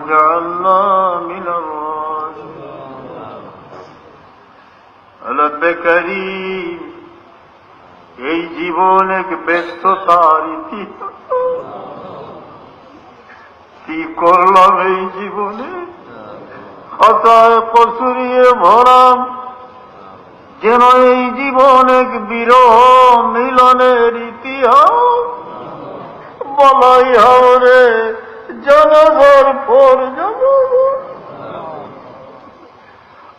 واجعلنا من الراشدين رب كريم এই জীবন এক ব্যস্ততার ইতিহাস কি করলাম এই জীবনে হতায় কসুরিয়ে ভরাম যেন এই জীবন এক বিরহ মিলনের ইতিহাস বলাই হাওরে জানাজার পর জানাজার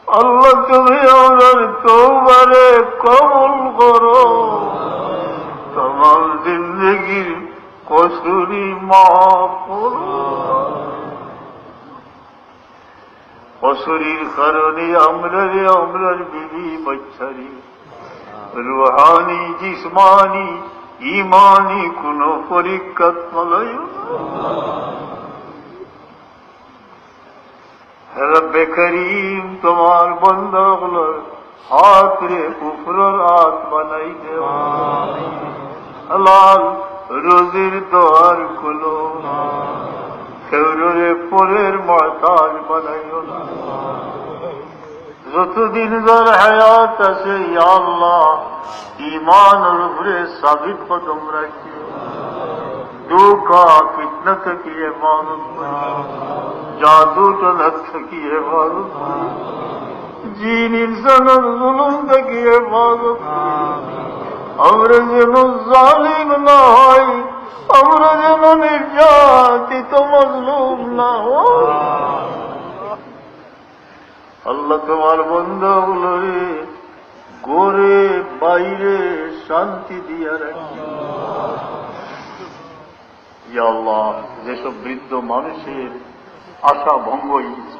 আল্লাহ তুমি আমার তওবারে কবুল করো তোমার জিন্দগির কসুরি মাফ করো কসুরির কারণে আমরার বিবি বাচ্চারি রুহানি জিসমানি ইমানি কোন পরীক্ষা ফলায় রব্বে করিম তোমার বন্দাগুলোর হাত রে কুফরের হাত বানাই দেও হালাল রুজির দ্বার খুলো কেউরে পরের মহতাজ বানাইও না যতদিন যার হায়াত আছে ইয়া আল্লাহ ঈমানের উপরে সাবিত কদম রাখিও দুকা ফিতনা থেকে হেফাজত করিও জাদু টনক থেকে হেফাজত করিও জিন ইনসানের জুলুম থেকে হেফাজত করিও আমরা যেন জালিম না হই আমরা যেন নির্যাতিত মজলুম না হই আল্লাহ তোমার বন্দাগুলোরে ঘরে বাইরে শান্তি দিয়া রাখি ইয়া আল্লাহ যেসব বৃদ্ধ মানুষের আশা ভঙ্গ হয়েছে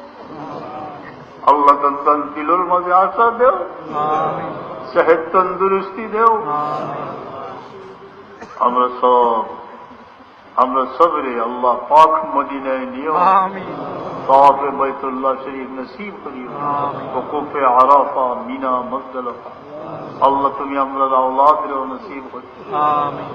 আল্লাহ তান দিলের মাঝে আশা দেও সেহত তন্দুরুস্তি দেও আমরা সবরে আল্লাহ পাক মদিনায় নিও طواف بیت اللہ شریف نصیب করিও وقوف عرفہ মিনা মুজদলিফা আল্লাহ তুমি আমরা আওলাদের নসিব করো আমিন